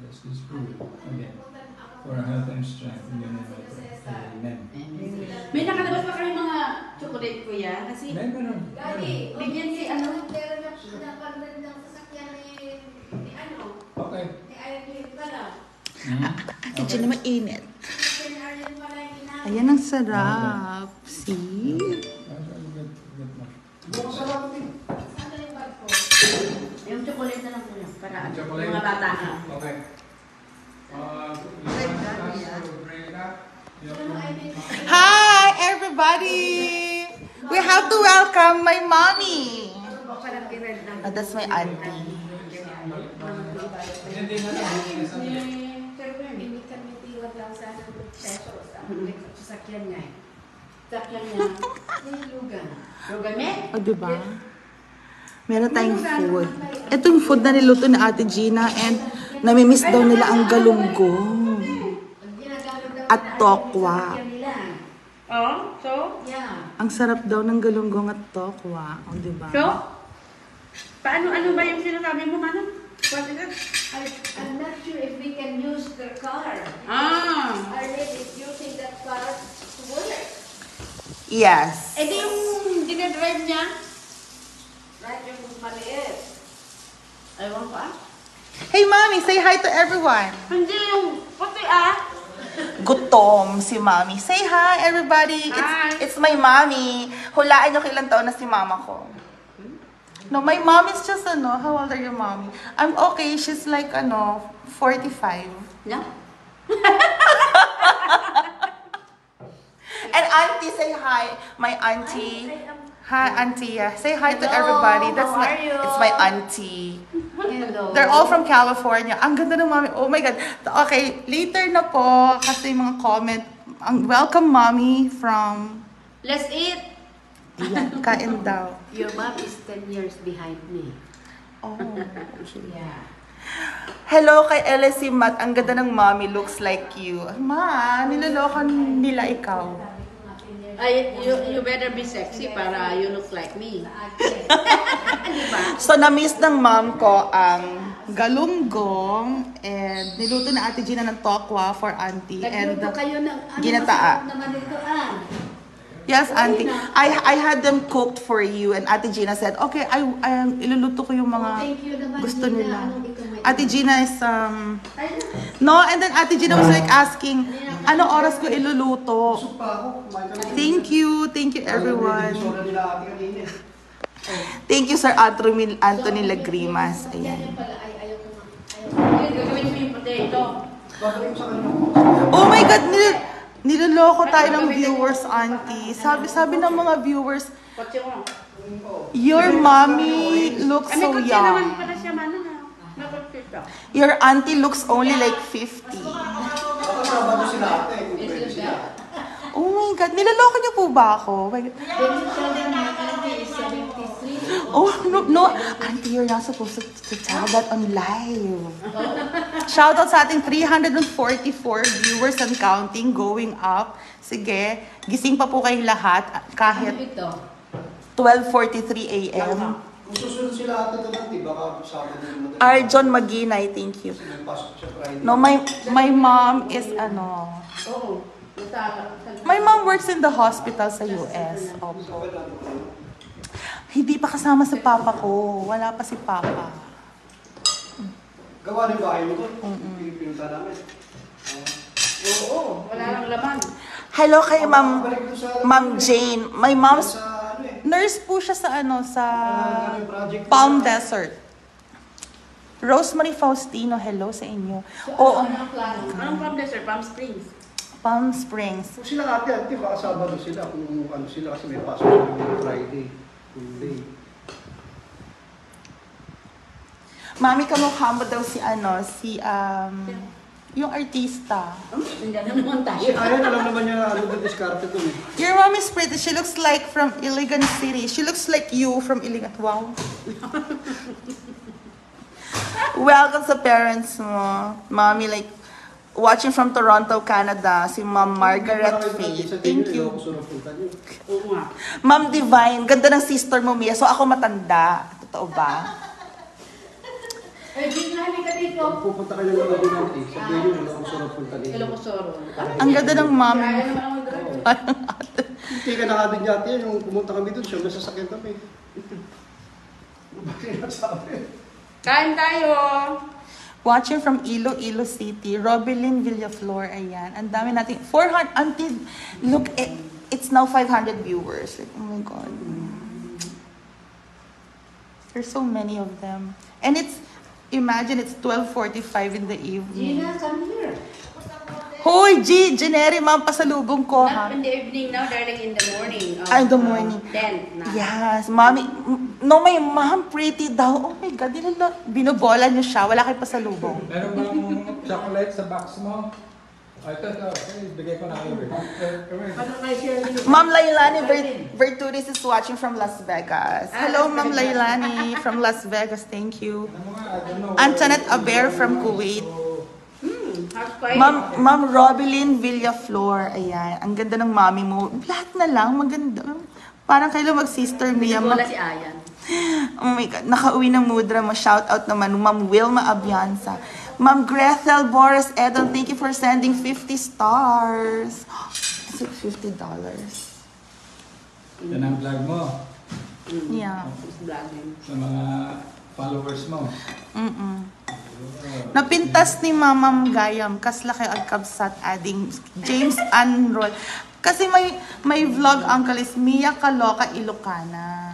Bless this food again for health and strength in your name. Amen. May nakalabas pa kayo mga chocolate ko yan? Kasi Meron. bigyan si ano? Okay. Ate Gina, mainit. Ayan ang sarap. See? Yung chocolate na lang po yan. Para Chocolate? mga bata na. Okay. Hi, everybody! We have to welcome my mommy. Oh, that's my auntie. Sasakyan niya. Sasakyan niya. Lugan. Lugan me? O, diba? Meron tayong food. Ito yung food na niluto ni Ate Gina and namimiss daw nila ang galunggong at tokwa. Oh, so? Yeah. Ang sarap daw ng galunggong at tokwa. O, diba? So? Ano ba yung sinasabi mo, Manong? What is it? I'm not sure if we can use the car. Ah. Arlene is using that car to work. Yes. Eh di yung dinadrive niya? Right, yung maliit. Ewan ko ah. Hey, Mommy, say hi to everyone. Hindi yung puti ah. Gutom si Mommy. Say hi, everybody. Hi. It's my mommy. Hulaan nyo kailan taon na si mama ko. No, my mom is just, how old are your mommy? I'm okay. She's like, 45. Yeah? And auntie, say hi. My auntie. Hi, auntie. Yeah. Say hi to everybody. That's how are you? It's my auntie. Hello. They're all from California. Ang ganda ng mommy. Oh my God. Okay, later na po kasi mga comment. Welcome, mommy, from... Let's eat. Ayan, kain daw. Your mom is 10 years behind me. Oh. Yeah. Hello kay LSC Matt. Ang ganda ng mommy. Looks like you. Ma, niloloko nila ikaw. You better be sexy para you look like me. Diba? So, na-miss ng mom ko ang galunggong and niluto na Ate Gina ng tokwa for auntie. And Nagluto kayo ng ginataa. naman ito ah. Yes, auntie. I had them cooked for you and Ate Gina said, okay, I iluluto ko yung mga Thank you naman, gusto Gina. nila. Anong ito may- Ate Gina is, no, and then Ate Gina was like asking, ano oras ko iluluto? Thank you everyone. Thank you, Sir Anthony Lagrimas. Ayan. Gagawin mo yung potato. Oh my God, niloloko tayo ng viewers, auntie. Sabi ng mga viewers, Kotse mo. your mommy looks May so kotse naman young. pala siya, Manong ah. May kotse siya. Your auntie looks only like 50. Oh my God, niloloko niyo po ba ako? Oh my God. Oh, no. Auntie, you're not supposed to tell that on live. Shoutout sa ating 344 viewers and counting, going up. Sige, gising pa po kayo lahat kahit 12:43 a.m. Susunod sila ata doon, di ba? Arjon Maginay, thank you. No, my mom is Oo. my mom works in the hospital sa US. Opo. Hindi pa kasama si papa ko. Wala pa si papa. Gawa rin bahay mo doon? Pinunta namin. Oo. Wala lang laman. Hello kay Ma'am Jane. My mom's Sa nurse po siya sa sa Palm Desert. Rosemary Faustino, hello sa inyo. Oo, Anong Palm Desert? Palm Springs. Palm Springs. Kung sila ate, baka Sabado sila, kung ano sila kasi may pasok sa Friday, full day. Mami, kamukha mo daw yung artista. Nandiyan na naman Si tayo. Ayan, alam naman niya ano na diskarte ko eh. Your mom is pretty. She looks like from Iligan City. She looks like you from Iligan. Wow. Welcome sa parents mo. Mommy, like, watching from Toronto, Canada, si Ma'am Margaret Faye. Thank you. Oo nga. Ma'am Divine, ganda ng sister mo, Mia. So, ako matanda. Totoo ba? Eh, Gina, halika dito. Pupunta ka ng Laguna natin. Sabihin nyo, ano ang sarap punta dito. Ilocosoro. Ang ganda ng mami mo. Kaya naman ako drive. Hindi ka nakadin dati yan, yung pumunta kami doon, siya nasasakyan kami. Bakit nasabi? Kain tayo. Watching from Iloilo City, Robelyn Villaflor, ayan. Ang dami natin, 400, until, look, it's now 500 viewers. Like, oh my God. There's so many of them. And it's, imagine it's 12:45 in the evening. Gina, come here. Hoy, Jeneri, ma'am, pasalubong ko, ha? Not in the evening now, darling, in the morning. In the morning. 10 na. Yes, mommy. No, my mom, pretty daw. Oh my God, binobola niyo siya. Wala kayong pasalubong. Meron bang chocolate sa box mo? Ito, bigay ko na kayo. Ano kay Shirley? Ma'am Lailani Verturis is watching from Las Vegas. Hello, Ma'am Lailani from Las Vegas. Thank you. Antoinette Aber from Kuwait. Ma'am Robelyn Villaflor. Ayan. Ang ganda ng mami mo. Lahat na lang. Maganda. Parang kayo mag-sister Mia. Wala si Ayan. Oh my God. Nakauwi ng mudra mo. Shout out naman. Ma'am Wilma Abianza. Ma'am Grethel Boris Edon, thank you for sending 50 stars. Is it $50? Yan ang vlog mo. Yeah. Vlogging. Sa mga followers mo. Napintas ni Mamam Gayam, kasla kay Agkabsat adding James Anrol. Kasi may vlog uncle is Mia Kaloka Ilocana.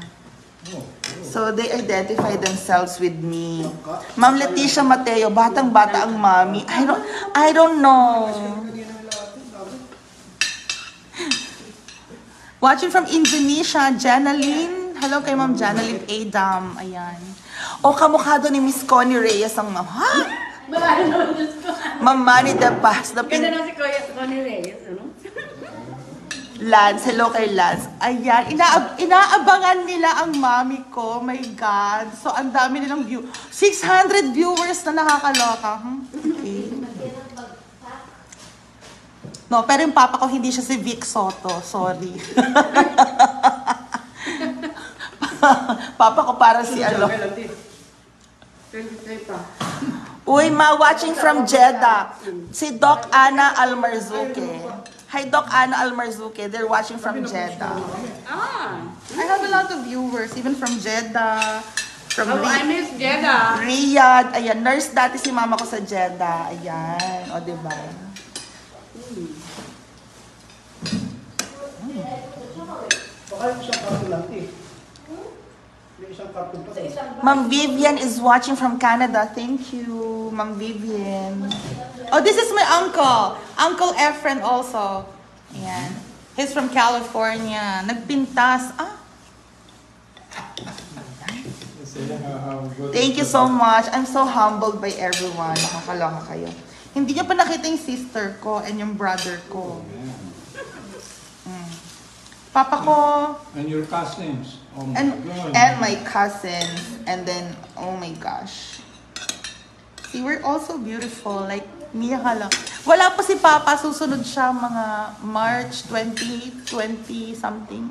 So they identify themselves with me. Ma'am Leticia Mateo, batang-bata ang mami. I don't know. Watching from Indonesia, Janaline. Hello kay Ma'am Janaline Adam. Ayan. O kamukha doon ni Miss Connie Reyes ang ma'am. Ha? Ma'am Manny De Paz. Ganda na si Kuya Connie Reyes, ano? Lance, hello kay Lance. Ayan, inaabangan nila ang mami ko. My God. So, ang dami nilang view. 600 viewers na nakakaloka. Okay. No, pero yung papa ko hindi siya si Vic Soto. Sorry. Papa ko parang si ano. 23 pa. Uy, watching from Jeddah. Si Doc Ana Almarzuque. Hi, Doc Ana Almarzuque. They're watching from Jeddah. I have a lot of viewers, even from Jeddah. From I miss Jeddah. Riyadh. Ayan, nurse dati si mama ko sa Jeddah. Ayan, o diba? Baka yung isang karton lang, May isang karton pa. Ma'am Vivian is watching from Canada. Thank you, Ma'am Vivian. Oh, this is my uncle. Uncle Efren also. Ayan. He's from California. Nagpintas. Thank you so much. I'm so humbled by everyone. Nakakaloka kayo. Hindi niyo pa nakita yung sister ko and yung brother ko. Papa ko. And your cousins. Oh my God. And my cousins. And then, oh my gosh. See, we're also beautiful. Like, Mia Hala. Wala pa si Papa. Susunod siya mga March 2020 something.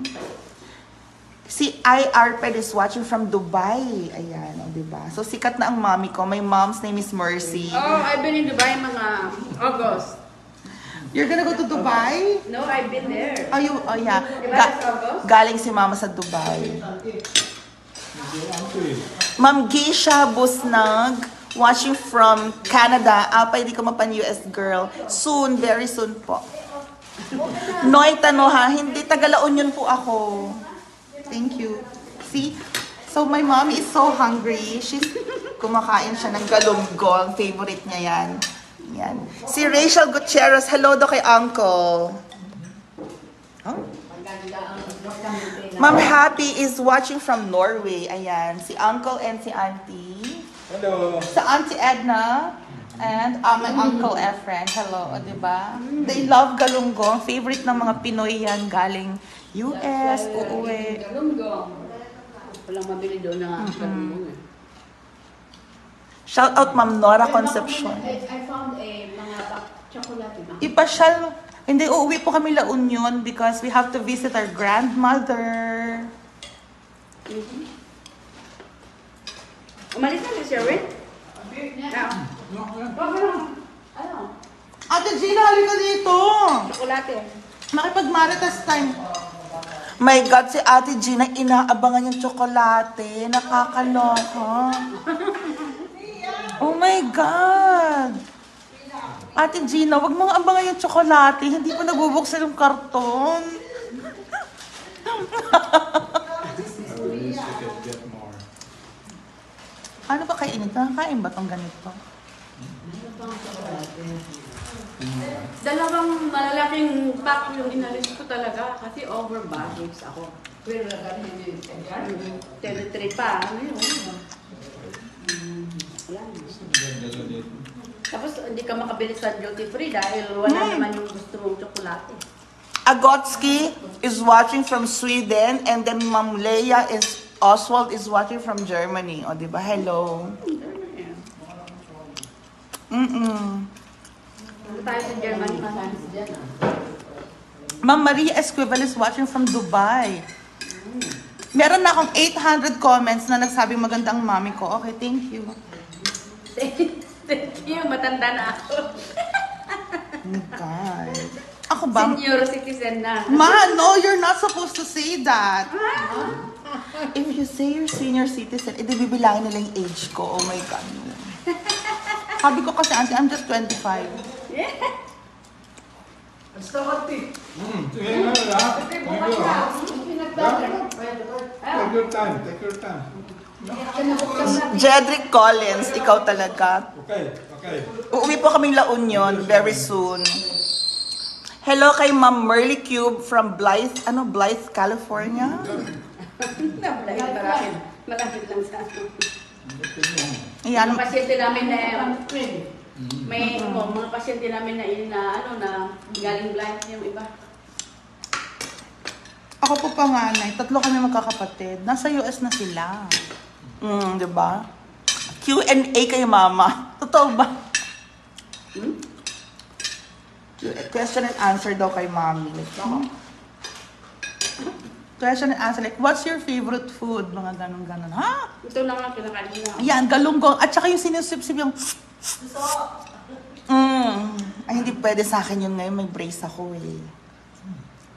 Si Arped is watching from Dubai. Ayan, diba? So, sikat na ang mommy ko. My mom's name is Mercy. Oh, I've been in Dubai mga August. You're gonna go to Dubai? No, I've been there. Oh, yeah. Diba last August? Galing si mama sa Dubai. Ma'am Geisha Busnag, watching from Canada. Pwede ka mapan US girl. Soon, very soon po. Noy Tanoha, hindi taga-La Union po ako. Thank you. See? So my mom is so hungry. Kumakain siya ng galunggong. Favorite niya yan. Yan. Si Rachel Gutierrez, hello do kay Uncle. Oh? Ma'am Happy is watching from Norway. Ayan. Si Uncle and si Auntie. Hello. Sa Auntie Edna. And my Uncle Efren. Hello, o diba? They love galunggong. Favorite ng mga Pinoy yan galing US, uuwi. Galunggong. Walang mabili doon na galunggong eh. Shout out Ma'am Nora Concepcion. I found a mga chocolate. Ipasyal. Hindi, uuwi po kami La Union because we have to visit our grandmother. Umalis na si Sherwin? Ano? Ate Gina, halika dito. Chocolate. Makipag-maritas time. My God, si Ate Gina, inaabangan yung tsokolate. Nakakaloka. Oh my God. Ate Gina, wag mong abangan yung tsokolate. Hindi pa nabubuksan yung karton. I wish I could get more. Ano ba kainin? Nakakain ba tong ganito? Dalawang malalaking pack yung inalis ko talaga kasi over baggage ako. Pero hindi yan. Territory pa. Ano yun? Wala. Dala dito. Tapos hindi ka makabili sa duty free dahil wala naman yung gusto mong tsokolate. Agotski is watching from Sweden and then Ma'am Leia is Oswald is watching from Germany. O, di ba? Hello. Ano tayo sa Germany, masanis dyan ah. Ma'am Maria Esquivel is watching from Dubai. Meron na akong 800 comments na nagsabing magandang mami ko. Okay, thank you. Thank you, matanda na ako. Oh my God. Ako ba? Senior citizen na. Ma, no, you're not supposed to say that. If you say you're senior citizen, edi bibilangin nila yung age ko. Oh my God. No. Sabi ko kasi, auntie, I'm just 25. Sige na lahat. Thank you. Take your time. Take your time. Jedrick Collins, ikaw talaga. Okay. Uuwi po kaming La Union very soon. Hello kay Ma'am Merly Cube from Blythe, California. Malapit lang sa Ayan. mga pasyente namin na may mga pasyente namin na galing Blythe yung iba. Ako po panganay, 3 kami magkakapatid. Nasa US na sila. Di ba? Q&A kay mama. Totoo ba? Question and answer daw kay mami. Question and answer like, what's your favorite food? Mga ganon-ganon. Ha? Ito lang ang kinakain na. Yan, galunggong. At saka yung sinusip-sip yung... Ay, hindi pwede sa akin yun ngayon. May brace ako eh.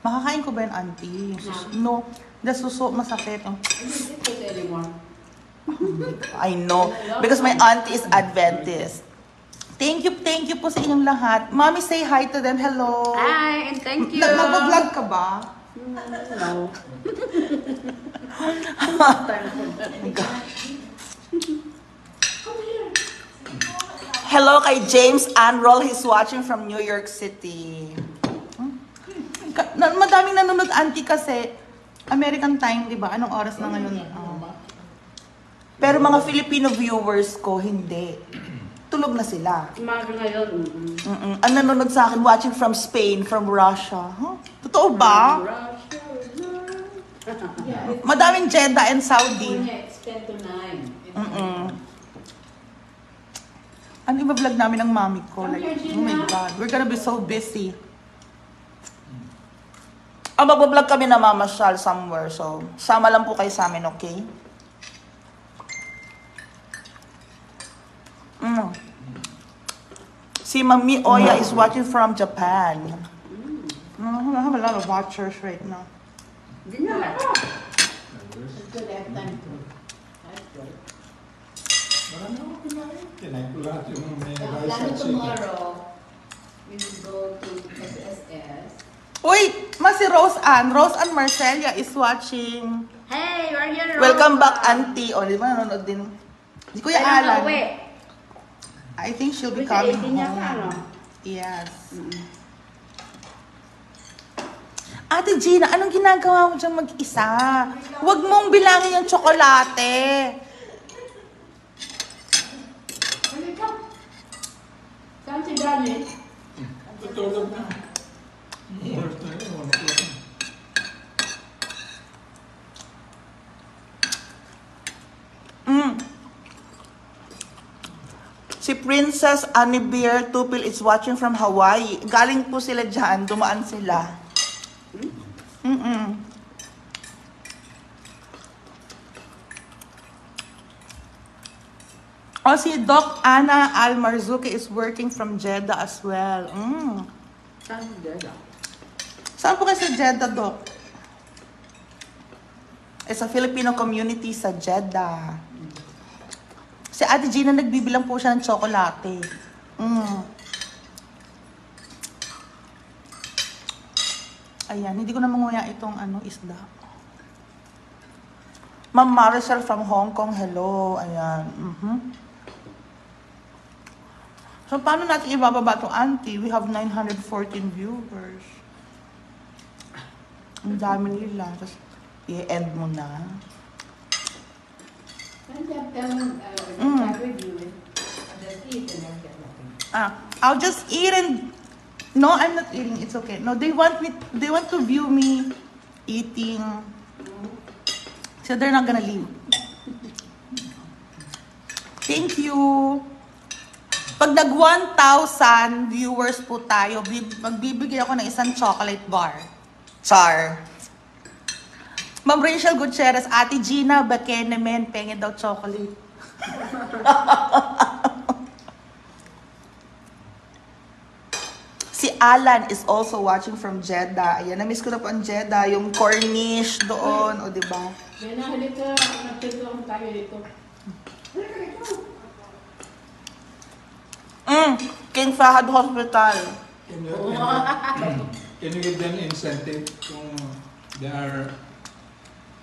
Makakain ko ba yun, auntie? No. The suso, masakit. Anymore. I know. Because my auntie is Adventist. Thank you po sa inyong lahat. Mommy, say hi to them. Hello. Hi, and thank you. Mag-vlog ka ba? No. Hello kay James Anrol. He's watching from New York City. Madaming nanonood, auntie, kasi American time, di ba? Anong oras na ngayon? Pero mga Filipino viewers ko, hindi. Tulog na sila. Umaga ngayon. Ang nanonood sa akin, watching from Spain, from Russia. Huh? Totoo ba? Madaming Jeddah and Saudi. It's 10 to 9. Ano iba-vlog namin ng mami ko? Like, oh my God, we're gonna be so busy. Magbablog kami na mamasyal somewhere, so sama lang po kayo sa amin, okay? Si Mami Oya is watching from Japan. I have a lot of watchers right now. Hindi na. Good have time to. Marami ako kinain. Kinain ko lahat yung may rice Lalo at chicken. tomorrow, we will go to SSS. Uy, si Rose Ann Marcelia is watching. Hey, you're here. Welcome back, Auntie. O, di ba nanonood din? Di Kuya Alan. I think she'll be coming home. Yes. Ate Gina, anong ginagawa mo dyan mag-isa? Huwag mong bilangin yung tsokolate. Saan si Johnny? Tutulog na. Oras na yun, 1 o'clock na. Si Princess Anibir Tupil is watching from Hawaii. Galing po sila dyan, dumaan sila. Oh, si Doc Ana Almarzuki is working from Jeddah as well. Saan dyan? Saan po kayo sa Jeddah, Doc? It's a Filipino community sa Jeddah. Si Ate Gina nagbibilang po siya ng tsokolate. Ayan, hindi ko na manguya itong isda. Ma'am Maricel from Hong Kong, hello. Ayan. So, paano natin ibababa ito, Auntie? We have 914 viewers. Ang dami nila. Tapos, i-end mo na. I'll just eat and... No, I'm not eating. It's okay. No, they want to view me eating. So they're not gonna leave. Thank you. Pag nag 1,000 viewers po tayo, magbibigay ako ng isang chocolate bar. Char. Ma'am Rachel Gutierrez, Ate Gina, Bakenemen, pengen daw chocolate. Si Alan is also watching from Jeddah. Ayan, na-miss ko na po ang Jeddah. Yung Cornish doon, o diba? Yan na, halika. Nagtito tayo dito. King Fahad Hospital. Can you give them incentive kung they are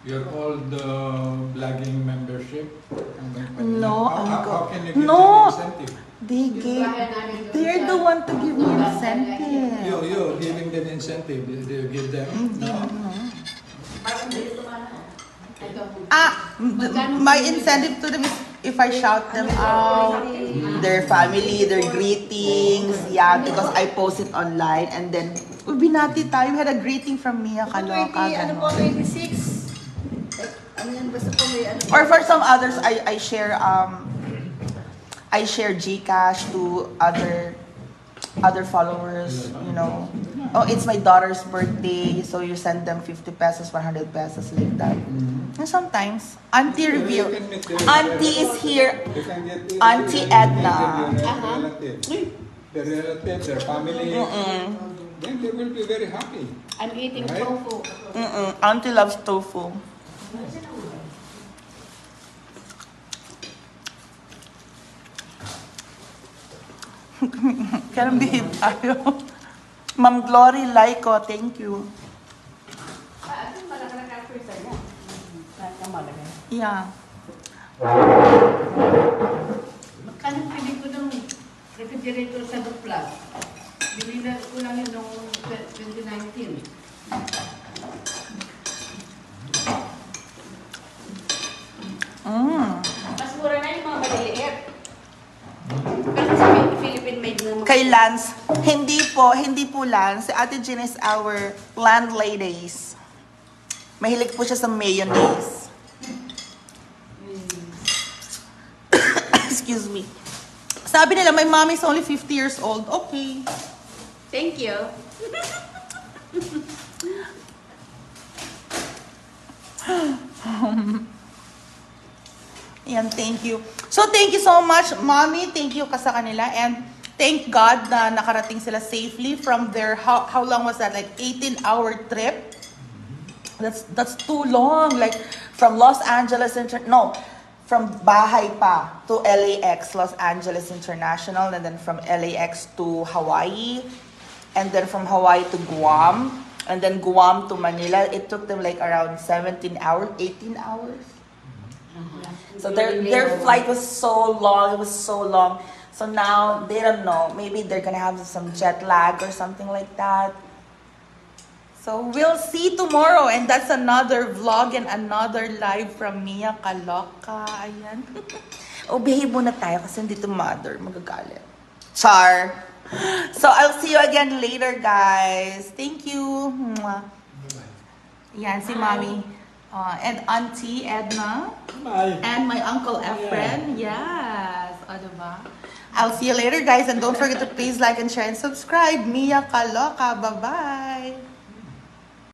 your old vlogging membership? No, How can you give no. them incentive? They're the one to give me incentive. You giving them incentive? Do you give them? No. My incentive to them is if I shout them out, their family, their greetings, yeah, because I post it online and then binati tayo. We had a greeting from Mia Kaloka. Ano po, 26? Ano yan, basta po may ano. Or for some others, I share GCash to other followers, you know. Oh, it's my daughter's birthday, so you send them 50 pesos, 100 pesos, like that. And sometimes, Auntie review. Auntie is here. You can get Auntie Edna. Their relatives, their family. Then they will be very happy. I'm eating Right? tofu. Auntie loves tofu. Kailan behave tayo? Ma'am Glory Laiko, thank you. Ano malaki na ka-person niya? Ano malaki? Yeah. Magkano pili ko ng refrigerator sa Duplas? Binila ko lang yun noong 2019. Mas mura na yung mga maliliit. Pero sa Philippine made na Kay Lance, hindi po Lance. Si Ate Jean is our landladies. Mahilig po siya sa mayonnaise. Excuse me. Sabi nila, my mom is only 50 years old. Okay. Thank you. Yan, thank you. So, thank you so much, Mommy. Thank you ka sa kanila. And thank God na nakarating sila safely from their, how long was that? Like 18-hour trip? That's too long. Like, from Los Angeles, from Bahay pa to LAX, Los Angeles International, and then from LAX to Hawaii, and then from Hawaii to Guam, and then Guam to Manila. It took them like around 17 hours, 18 hours. So their flight was so long. It was so long. So now they don't know. Maybe they're gonna have some jet lag or something like that. So we'll see tomorrow, and that's another vlog and another live from Mia Kaloka. Ayan. O, behave muna tayo kasi dito mother magagalit. Char. So I'll see you again later, guys. Thank you. Mwah. Yan si Mommy. And Auntie Edna. Bye. And my Uncle Efren. Yes. O, diba? I'll see you later, guys. And don't forget to please like and share and subscribe. Mia Kaloka. Bye-bye.